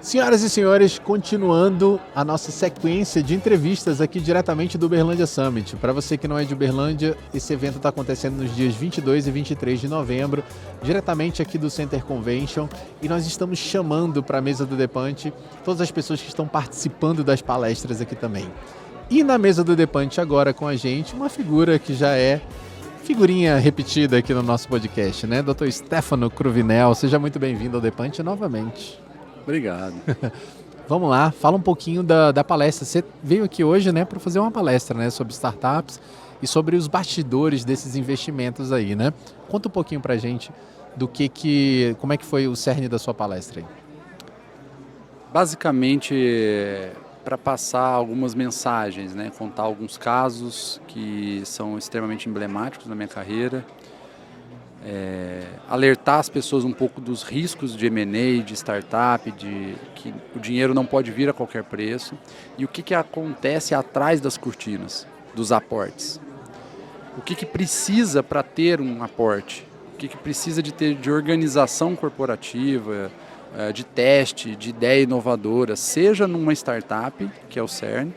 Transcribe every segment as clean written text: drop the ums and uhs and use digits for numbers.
Senhoras e senhores, continuando a nossa sequência de entrevistas aqui diretamente do Uberlândia Summit. Para você que não é de Uberlândia, esse evento está acontecendo nos dias 22 e 23 de novembro, diretamente aqui do Center Convention, e nós estamos chamando para a mesa do Depante todas as pessoas que estão participando das palestras aqui também. E na mesa do Depante agora com a gente, uma figura que já é figurinha repetida aqui no nosso podcast, né? Dr. Stefano Cruvinel, seja muito bem-vindo ao Depante novamente. Obrigado. Vamos lá, fala um pouquinho da palestra. Você veio aqui hoje, né, para fazer uma palestra, né, sobre startups e sobre os bastidores desses investimentos aí, né? Conta um pouquinho pra gente como é que foi o cerne da sua palestra aí. Basicamente, para passar algumas mensagens, né, contar alguns casos que são extremamente emblemáticos na minha carreira, alertar as pessoas um pouco dos riscos de M&A, de startup, de que o dinheiro não pode vir a qualquer preço e o que acontece atrás das cortinas, dos aportes. O que precisa para ter um aporte, o que precisa de ter de organização corporativa, de teste, de ideia inovadora, seja numa startup, que é o CERN,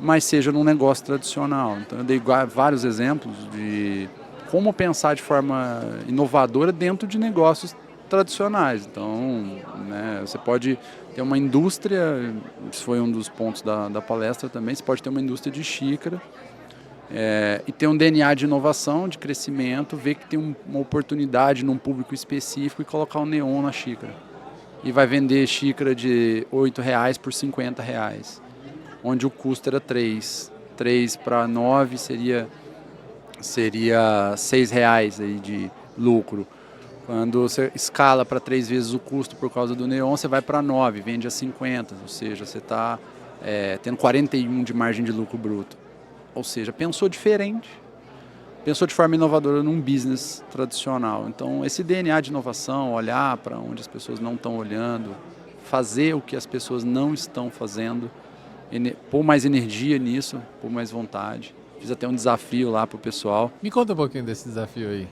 mas seja num negócio tradicional. Então eu dei vários exemplos de como pensar de forma inovadora dentro de negócios tradicionais. Então, né, você pode ter uma indústria, isso foi um dos pontos da palestra também, você pode ter uma indústria de xícara e ter um DNA de inovação, de crescimento, ver que tem uma oportunidade num público específico e colocar um neon na xícara. E vai vender xícara de R$8 por R$50, onde o custo era 3. 3 para 9 seria R$6 aí de lucro. Quando você escala para 3 vezes o custo por causa do neon, você vai para 9, vende a 50, ou seja, você está tendo 41 de margem de lucro bruto. Ou seja, pensou diferente, pensou de forma inovadora num business tradicional. Então, esse DNA de inovação, olhar para onde as pessoas não estão olhando, fazer o que as pessoas não estão fazendo, pôr mais energia nisso, pôr mais vontade. Fiz até um desafio lá para o pessoal. Me conta um pouquinho desse desafio aí.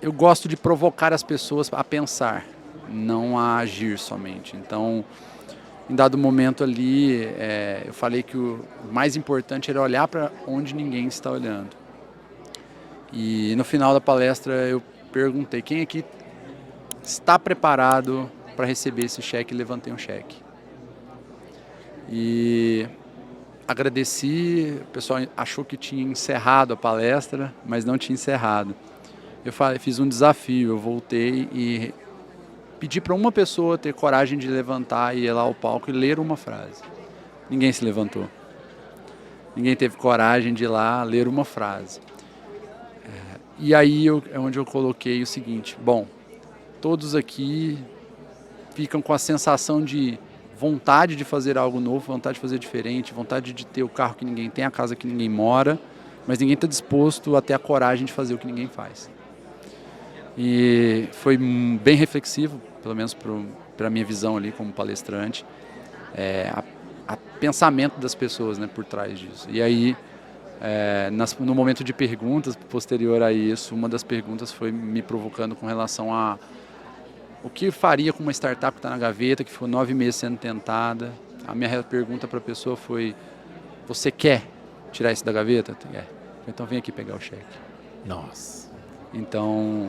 Eu gosto de provocar as pessoas a pensar, não a agir somente. Então, em dado momento ali, eu falei que o mais importante era olhar para onde ninguém está olhando. E no final da palestra eu perguntei, quem aqui está preparado para receber esse cheque? Levantei um cheque. E agradeci, o pessoal achou que tinha encerrado a palestra, mas não tinha encerrado. Eu fiz um desafio, eu voltei e pedi para uma pessoa ter coragem de levantar e ir lá ao palco e ler uma frase. Ninguém se levantou. Ninguém teve coragem de ir lá ler uma frase. E aí é onde eu coloquei o seguinte, bom, todos aqui ficam com a sensação de vontade de fazer algo novo, vontade de fazer diferente, vontade de ter o carro que ninguém tem, a casa que ninguém mora, mas ninguém está disposto a ter a coragem de fazer o que ninguém faz. E foi bem reflexivo, pelo menos para a minha visão ali como palestrante, a pensamento das pessoas, né, por trás disso. E aí, no momento de perguntas, posterior a isso, uma das perguntas foi me provocando com relação a o que faria com uma startup que está na gaveta, que ficou 9 meses sendo tentada. A minha pergunta para a pessoa foi, você quer tirar isso da gaveta? Então vem aqui pegar o cheque. Nossa. Então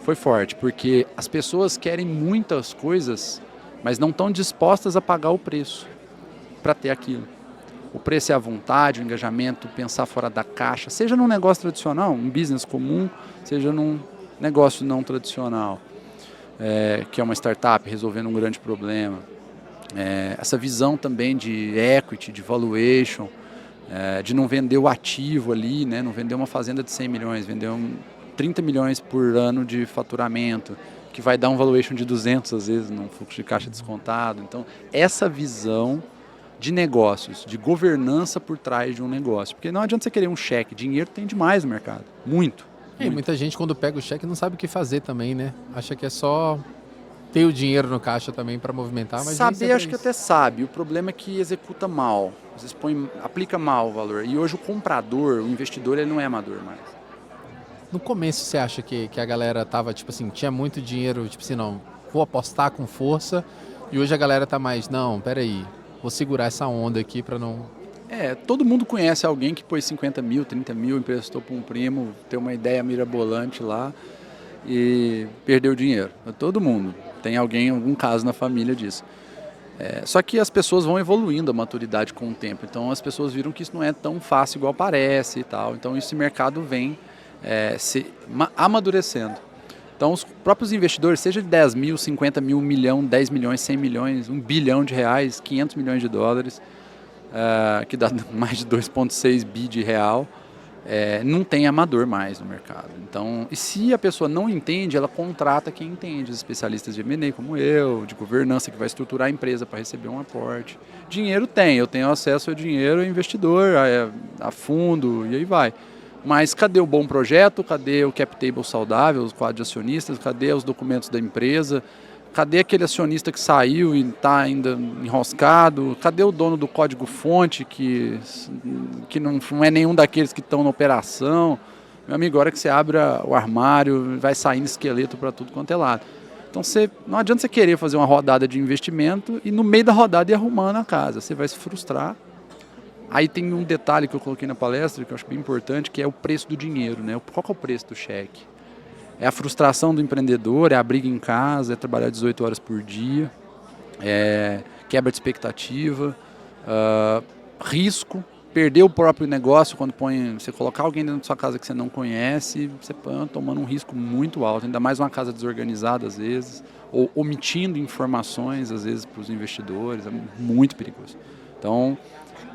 foi forte, porque as pessoas querem muitas coisas, mas não estão dispostas a pagar o preço para ter aquilo. O preço é a vontade, o engajamento, pensar fora da caixa, seja num negócio tradicional, um business comum, seja num negócio não tradicional. Que é uma startup resolvendo um grande problema. Essa visão também de equity, de valuation, de não vender o ativo ali, né? Não vender uma fazenda de 100 milhões, vender 30 milhões por ano de faturamento, que vai dar um valuation de 200 às vezes, num fluxo de caixa descontado. Então, essa visão de negócios, de governança por trás de um negócio. Porque não adianta você querer um cheque, dinheiro tem demais no mercado, muito. E muita gente quando pega o cheque não sabe o que fazer também, né? Acha que é só ter o dinheiro no caixa também para movimentar, mas saber acho que até sabe, o problema é que executa mal, às vezes aplica mal o valor. E hoje o comprador, o investidor, ele não é amador mais. No começo você acha que a galera tava, tipo assim, tinha muito dinheiro, tipo assim, não, vou apostar com força, E hoje a galera tá mais, não, peraí, vou segurar essa onda aqui para não... Todo mundo conhece alguém que pôs 50 mil, 30 mil, emprestou para um primo, tem uma ideia mirabolante lá e perdeu dinheiro. Todo mundo. Tem algum caso na família disso. Só que as pessoas vão evoluindo a maturidade com o tempo. Então as pessoas viram que isso não é tão fácil igual parece e tal. Então esse mercado vem se amadurecendo. Então os próprios investidores, seja de 10 mil, 50 mil, 1 milhão, 10 milhões, 100 milhões, 1 bilhão de reais, 500 milhões de dólares, que dá mais de 2,6 bi de real, não tem amador mais no mercado. Então, e se a pessoa não entende, ela contrata quem entende, os especialistas de M&A como eu, de governança, que vai estruturar a empresa para receber um aporte. Dinheiro tem, eu tenho acesso a dinheiro, a investidor, a fundo, e aí vai. Mas cadê o bom projeto? Cadê o cap table saudável, os quadros de acionistas? Cadê os documentos da empresa? Cadê aquele acionista que saiu e está ainda enroscado? Cadê o dono do código-fonte que não é nenhum daqueles que estão na operação? Meu amigo, a hora que você abre o armário, vai saindo esqueleto para tudo quanto é lado. Então não adianta você querer fazer uma rodada de investimento e no meio da rodada ir arrumando a casa. Você vai se frustrar. Aí tem um detalhe que eu coloquei na palestra, que eu acho bem importante, que é o preço do dinheiro, né? Qual que é o preço do cheque? É a frustração do empreendedor, é a briga em casa, é trabalhar 18 horas por dia, quebra de expectativa, risco, perder o próprio negócio quando você colocar alguém dentro da sua casa que você não conhece, você está tomando um risco muito alto, ainda mais uma casa desorganizada às vezes, ou omitindo informações às vezes para os investidores, é muito perigoso. Então,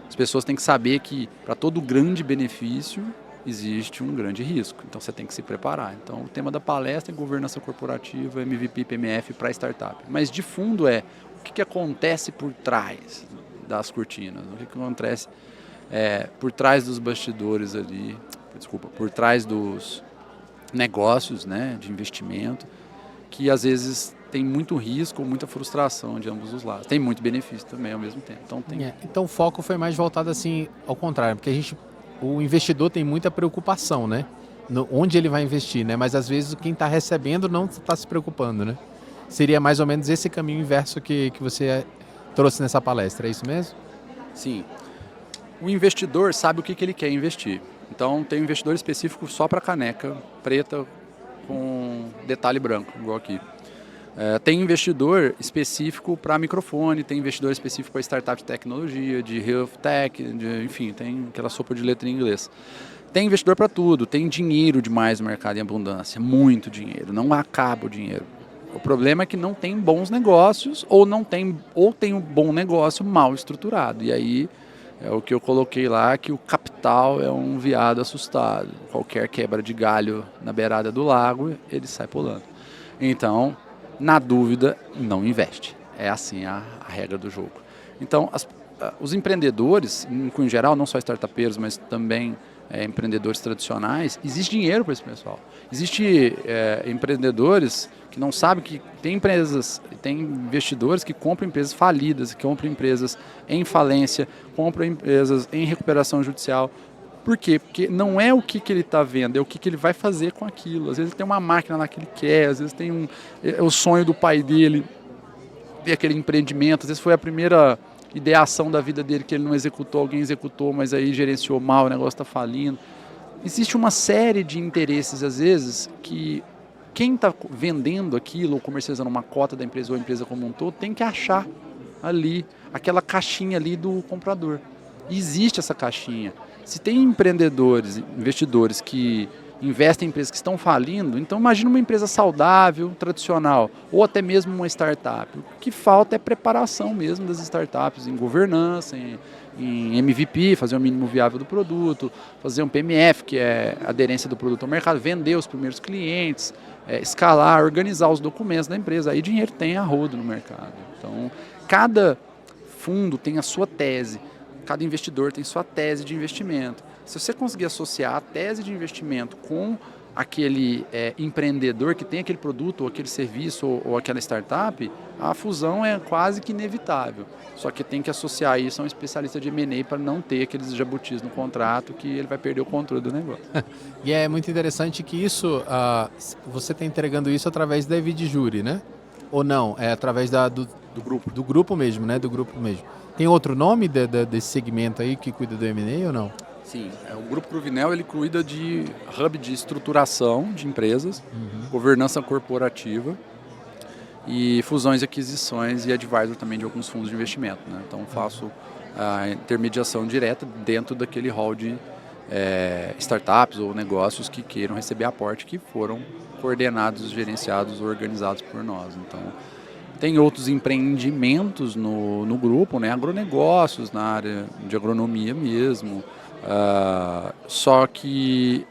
as pessoas têm que saber que para todo grande benefício existe um grande risco, então você tem que se preparar. Então o tema da palestra é governança corporativa, MVP, PMF para startup. Mas de fundo o que acontece por trás das cortinas, o que acontece por trás dos bastidores ali, por trás dos negócios, né, de investimento, que às vezes tem muito risco ou muita frustração de ambos os lados. Tem muito benefício também ao mesmo tempo. Então o foco foi mais voltado assim ao contrário, porque o investidor tem muita preocupação, né? Onde ele vai investir, né? Mas às vezes quem está recebendo não está se preocupando, né? Seria mais ou menos esse caminho inverso que você trouxe nessa palestra, é isso mesmo? Sim. O investidor sabe o que ele quer investir. Então tem um investidor específico só para caneca preta com detalhe branco, igual aqui. Tem investidor específico para microfone, tem investidor específico para startup de tecnologia, de health tech, enfim, tem aquela sopa de letra em inglês. Tem investidor para tudo, tem dinheiro demais no mercado em abundância, muito dinheiro, não acaba o dinheiro. O problema é que não tem bons negócios ou tem um bom negócio mal estruturado. E aí é o que eu coloquei lá, que o capital é um veado assustado. Qualquer quebra de galho na beirada do lago, ele sai pulando. Então, na dúvida, não investe. É assim a regra do jogo. Então, os empreendedores, em geral, não só startupeiros, mas também empreendedores tradicionais, existe dinheiro para esse pessoal. Existe empreendedores que não sabem que tem empresas, tem investidores que compram empresas falidas, que compram empresas em falência, compram empresas em recuperação judicial. Por quê? Porque não é o que ele está vendo, é o que ele vai fazer com aquilo. Às vezes ele tem uma máquina lá que ele quer, às vezes tem o sonho do pai dele, ter aquele empreendimento, às vezes foi a primeira ideação da vida dele que ele não executou, alguém executou, mas aí gerenciou mal, o negócio está falindo. Existe uma série de interesses, às vezes, que quem está vendendo aquilo ou comercializando uma cota da empresa ou a empresa como um todo tem que achar ali, aquela caixinha ali do comprador. E existe essa caixinha. Se tem empreendedores, investidores que investem em empresas que estão falindo, então imagina uma empresa saudável, tradicional, ou até mesmo uma startup. O que falta é preparação mesmo das startups em governança, em MVP, fazer o mínimo viável do produto, fazer um PMF, que é aderência do produto ao mercado, vender os primeiros clientes, escalar, organizar os documentos da empresa. Aí dinheiro tem a rodo no mercado. Então, cada fundo tem a sua tese. Cada investidor tem sua tese de investimento. Se você conseguir associar a tese de investimento com aquele empreendedor que tem aquele produto, ou aquele serviço, ou aquela startup, a fusão é quase que inevitável. Só que tem que associar isso a um especialista de M&A para não ter aqueles jabutis no contrato que ele vai perder o controle do negócio. E é muito interessante que isso, você está entregando isso através da Evid Júri, né? Ou não? É através Do grupo. do grupo mesmo, né? Do grupo mesmo. Tem outro nome desse segmento aí que cuida do M&A ou não? Sim, o Grupo Cruvinel ele cuida de hub de estruturação de empresas, governança corporativa e fusões e aquisições e advisor também de alguns fundos de investimento. Né? Então faço a intermediação direta dentro daquele hall de startups ou negócios que queiram receber aporte que foram coordenados, gerenciados, organizados por nós. Então tem outros empreendimentos no grupo, né? Agronegócios na área de agronomia mesmo. Só que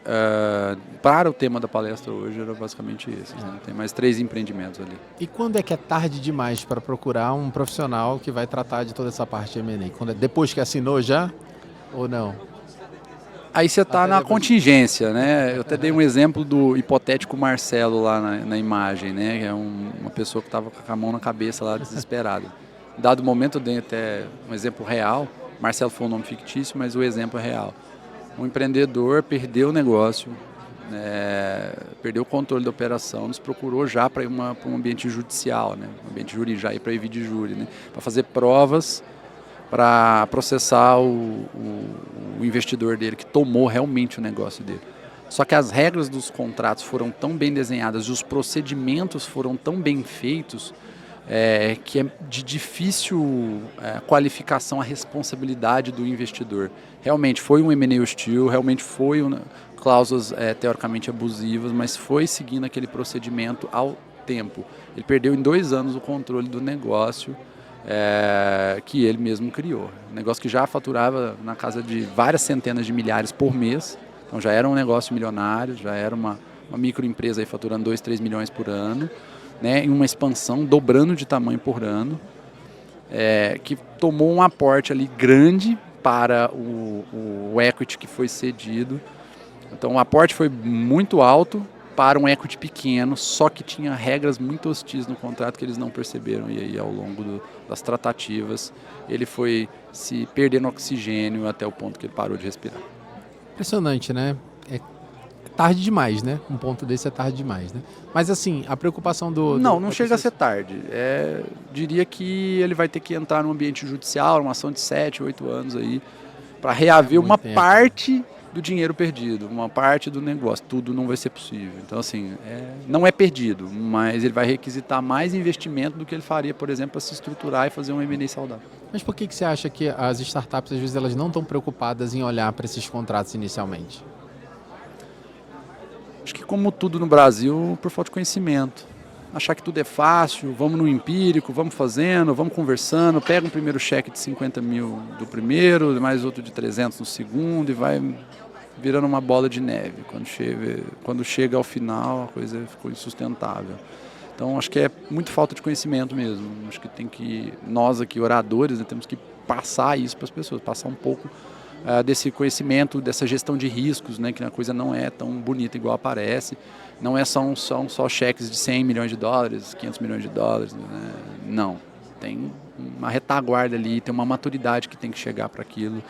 para o tema da palestra hoje era basicamente esse. Né? Tem mais 3 empreendimentos ali. E quando é que é tarde demais para procurar um profissional que vai tratar de toda essa parte de M&A? Depois que assinou já ou não? Aí você está na contingência, né? Eu até dei um exemplo do hipotético Marcelo lá na imagem, né? Que é uma pessoa que estava com a mão na cabeça lá, desesperada. Dado momento eu dei até um exemplo real. Marcelo foi um nome fictício, mas o exemplo é real. Um empreendedor perdeu o negócio, perdeu o controle da operação, nos procurou já para ir para um ambiente judicial, né? Um ambiente jurídico, já ir para ir de júri, né? Para fazer provas, para processar o investidor dele, que tomou realmente o negócio dele. Só que as regras dos contratos foram tão bem desenhadas e os procedimentos foram tão bem feitos que é de difícil qualificação a responsabilidade do investidor. Realmente foi um M&A hostil, realmente foi cláusulas teoricamente abusivas, mas foi seguindo aquele procedimento ao tempo. Ele perdeu em 2 anos o controle do negócio que ele mesmo criou. Um negócio que já faturava na casa de várias centenas de milhares por mês, então já era um negócio milionário, já era uma microempresa aí faturando 2, 3 milhões por ano, né, em uma expansão, dobrando de tamanho por ano, que tomou um aporte ali grande para o equity que foi cedido. Então o aporte foi muito alto para um equity pequeno, só que tinha regras muito hostis no contrato que eles não perceberam. E aí, ao longo das tratativas, ele foi se perdendo oxigênio até o ponto que ele parou de respirar. Impressionante, né? É tarde demais, né? Um ponto desse é tarde demais, né? Mas assim, a preocupação Não chega a ser tarde. Diria que ele vai ter que entrar num ambiente judicial, uma ação de 7, 8 anos aí, para reaver uma parte do dinheiro perdido, uma parte do negócio. Tudo não vai ser possível. Então, assim, não é perdido, mas ele vai requisitar mais investimento do que ele faria, por exemplo, para se estruturar e fazer um M&A saudável. Mas por que você acha que as startups, às vezes, elas não estão preocupadas em olhar para esses contratos inicialmente? Acho que, como tudo no Brasil, por falta de conhecimento. Achar que tudo é fácil, vamos no empírico, vamos fazendo, vamos conversando, pega um primeiro cheque de 50 mil do primeiro, mais outro de 300 no segundo e vai virando uma bola de neve. Quando chega ao final, a coisa ficou insustentável. Então, acho que é muito falta de conhecimento mesmo. Acho que nós aqui, oradores, né, temos que passar isso para as pessoas, passar um pouco desse conhecimento, dessa gestão de riscos, né, que a coisa não é tão bonita igual aparece. Não são só cheques de 100 milhões de dólares, 500 milhões de dólares. Né? Não. Tem uma retaguarda ali, tem uma maturidade que tem que chegar para aquilo.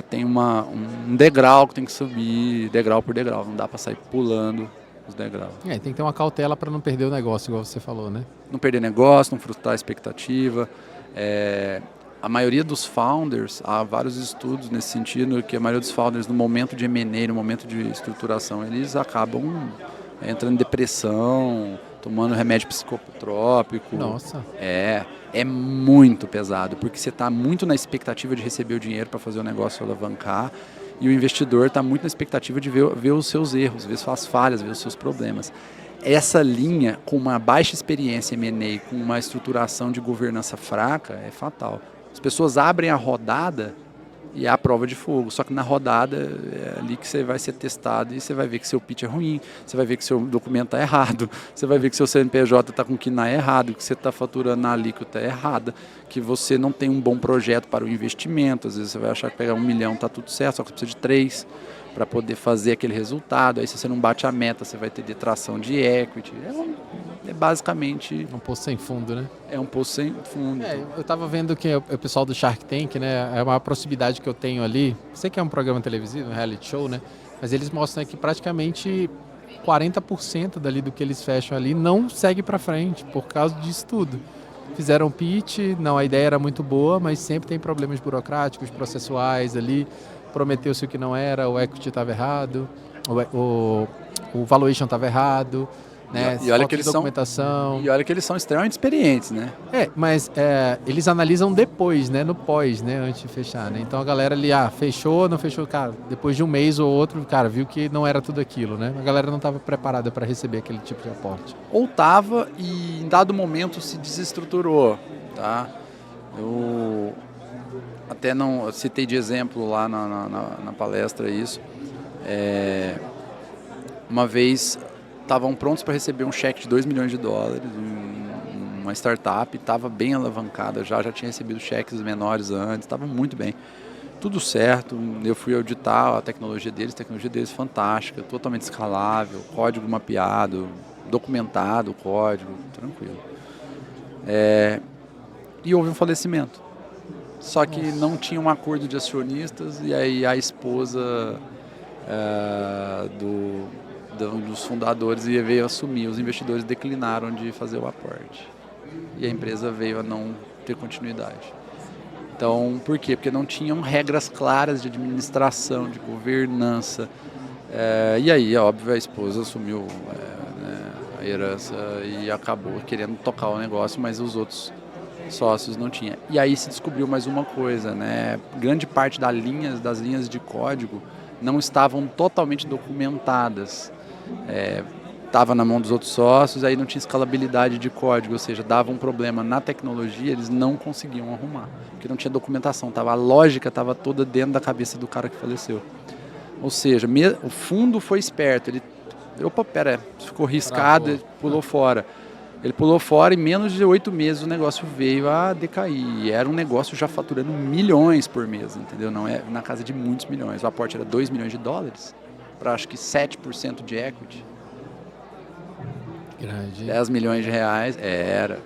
Tem um degrau que tem que subir, degrau por degrau. Não dá para sair pulando os degraus. Tem que ter uma cautela para não perder o negócio, igual você falou, né? Não perder negócio, não frustrar a expectativa. A maioria dos founders, há vários estudos nesse sentido, que a maioria dos founders, no momento de M&A, no momento de estruturação, eles acabam entrando em depressão, tomando remédio psicotrópico. Nossa. É muito pesado, porque você está muito na expectativa de receber o dinheiro para fazer o negócio alavancar, e o investidor está muito na expectativa de ver os seus erros, ver suas falhas, ver os seus problemas. Essa linha, com uma baixa experiência em M&A, com uma estruturação de governança fraca, é fatal. As pessoas abrem a rodada e é a prova de fogo. Só que na rodada é ali que você vai ser testado e você vai ver que seu pitch é ruim, você vai ver que seu documento está errado, você vai ver que seu CNPJ está com o KNAI errado, que você está faturando na alíquota errada, que você não tem um bom projeto para o investimento. Às vezes você vai achar que pegar 1 milhão está tudo certo, só que você precisa de 3 para poder fazer aquele resultado. Aí se você não bate a meta, você vai ter detração de equity. É basicamente... Um poço sem fundo, né? É um poço sem fundo. Eu estava vendo que o pessoal do Shark Tank, né, é uma proximidade que eu tenho ali. Sei que é um programa televisivo, um reality show, né? Mas eles mostram que praticamente 40% dali do que eles fecham ali não segue para frente por causa disso tudo. Fizeram pitch, não, a ideia era muito boa, mas sempre tem problemas burocráticos, processuais ali, prometeu-se o que não era, o equity estava errado, o valuation estava errado, né? E olha que eles são extremamente experientes, né? Mas eles analisam depois, né? No pós, né? Antes de fechar, né? Então a galera ali, fechou, não fechou, cara, depois de um mês ou outro, cara, viu que não era tudo aquilo, né? A galera não estava preparada para receber aquele tipo de aporte. Ou estava e em dado momento se desestruturou, tá? Eu até não citei de exemplo lá na palestra isso. Uma vez estavam prontos para receber um cheque de $2 milhões, uma startup, estava bem alavancada, já tinha recebido cheques menores antes, estava muito bem. Tudo certo, eu fui auditar a tecnologia deles fantástica, totalmente escalável, código mapeado, documentado o código, tranquilo. E houve um falecimento. Só que não tinha um acordo de acionistas e aí a esposa dos fundadores veio assumir, os investidores declinaram de fazer o aporte. E a empresa veio a não ter continuidade. Então, por quê? Porque não tinham regras claras de administração, de governança. E aí, óbvio, a esposa assumiu a herança e acabou querendo tocar o negócio, mas os outros sócios não tinham. E aí se descobriu mais uma coisa, né? Grande parte das linhas de código não estavam totalmente documentadas. Estava na mão dos outros sócios, aí não tinha escalabilidade de código, ou seja, dava um problema na tecnologia, eles não conseguiam arrumar, porque não tinha documentação, a lógica estava toda dentro da cabeça do cara que faleceu. Ou seja, o fundo foi esperto, ficou riscado, ele pulou fora. Ele pulou fora e em menos de 8 meses o negócio veio a decair. E era um negócio já faturando milhões por mês, entendeu? Não é na casa de muitos milhões. O aporte era $2 milhões para acho que 7% de equity. Grande. 10 milhões de reais, era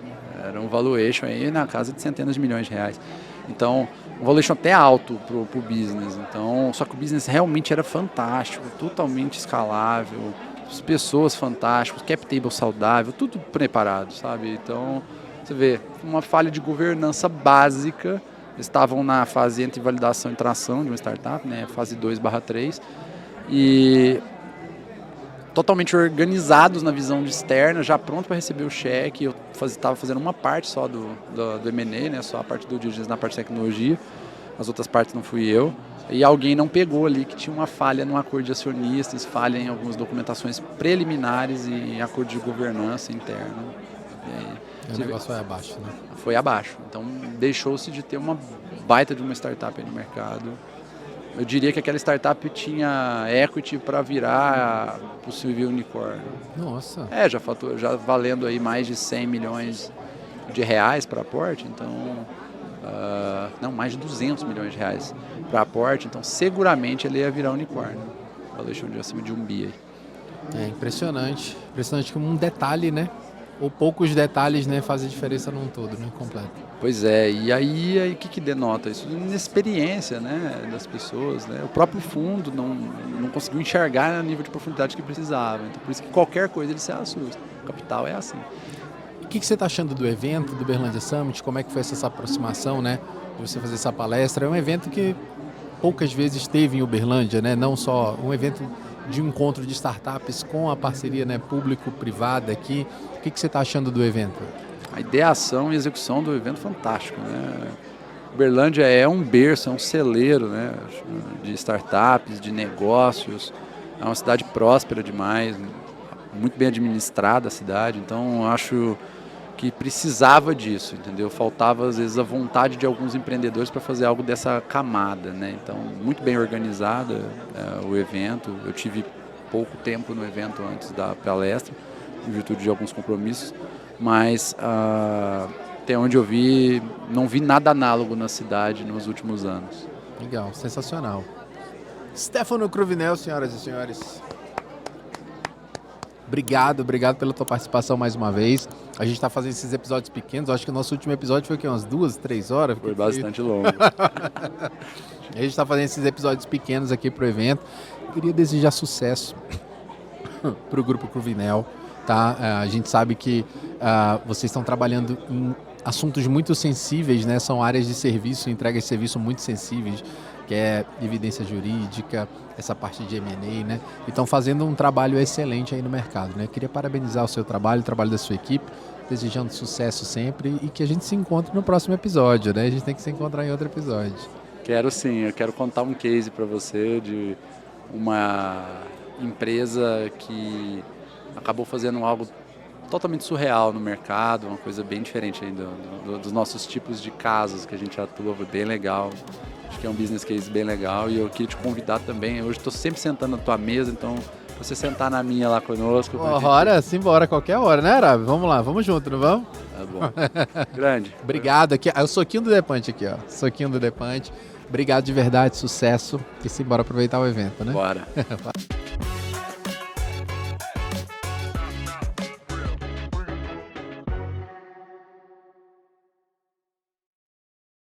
um valuation aí na casa de centenas de milhões de reais. Então, um valuation até alto pro business. Então, só que o business realmente era fantástico, totalmente escalável, as pessoas fantásticas, cap table saudável, tudo preparado, sabe? Então, você vê, uma falha de governança básica, estavam na fase entre validação e tração de uma startup, né, fase 2/3, e totalmente organizados na visão externa, já pronto para receber o cheque. Eu estava fazendo uma parte só do M&A, né, só a parte do due diligence na parte de tecnologia, as outras partes não fui eu. E alguém não pegou ali que tinha uma falha no acordo de acionistas, falha em algumas documentações preliminares e em acordo de governança interno. O negócio foi abaixo, né? Foi abaixo. Então deixou-se de ter uma baita de uma startup no mercado. Eu diria que aquela startup tinha equity para virar possível unicórnio. Nossa. Já valendo aí mais de 100 milhões de reais para aporte, então... não, mais de 200 milhões de reais para aporte, então seguramente ele ia virar unicórnio. Valuation de acima de 1 bi. É impressionante. Impressionante como um detalhe, né? Ou poucos detalhes, né, fazem diferença num todo, né, completo. Pois é, e aí o que denota isso? Inexperiência, né, das pessoas, né? O próprio fundo não conseguiu enxergar no nível de profundidade que precisava. Então, por isso que qualquer coisa ele se assusta. O capital é assim. O que você está achando do evento, do Uberlândia Summit? Como é que foi essa aproximação, né, de você fazer essa palestra? É um evento que poucas vezes teve em Uberlândia, né? Não só um evento de encontro de startups com a parceria, né, público-privada aqui. O que você está achando do evento? A ideação e execução do evento é fantástico, né? Uberlândia é um berço, é um celeiro, né, de startups, de negócios. É uma cidade próspera demais, muito bem administrada a cidade. Então, eu acho que precisava disso, entendeu? Faltava, às vezes, a vontade de alguns empreendedores para fazer algo dessa camada, né? Então, muito bem organizada o evento. Eu tive pouco tempo no evento antes da palestra, em virtude de alguns compromissos, mas até onde eu vi, não vi nada análogo na cidade nos últimos anos. Legal, sensacional. Stefano Cruvinel, senhoras e senhores. Obrigado pela tua participação mais uma vez. A gente está fazendo esses episódios pequenos. Eu acho que o nosso último episódio foi umas 2, 3 horas. Foi bastante longo. A gente está fazendo esses episódios pequenos aqui para o evento. Queria desejar sucesso para o Grupo Cruvinel, tá? A gente sabe que vocês estão trabalhando em assuntos muito sensíveis, né? São áreas de serviço, entregas de serviço muito sensíveis, que é evidência jurídica, essa parte de M&A, né? E estão fazendo um trabalho excelente aí no mercado, né? Queria parabenizar o seu trabalho, o trabalho da sua equipe, desejando sucesso sempre e que a gente se encontre no próximo episódio, né? A gente tem que se encontrar em outro episódio. Quero sim, eu quero contar um case para você de uma empresa que acabou fazendo algo totalmente surreal no mercado, uma coisa bem diferente aí dos nossos tipos de casos que a gente atua, foi bem legal. Acho que é um business case bem legal e eu queria te convidar também. Hoje estou sempre sentando na tua mesa, então você sentar na minha lá conosco. Ora, simbora, qualquer hora, né, Arabi? Vamos lá, vamos junto, não vamos? Tá bom. Grande. Obrigado. Aqui, é o soquinho do Depante aqui, ó. Soquinho do Depante. Obrigado de verdade, sucesso. E simbora aproveitar o evento, né? Bora.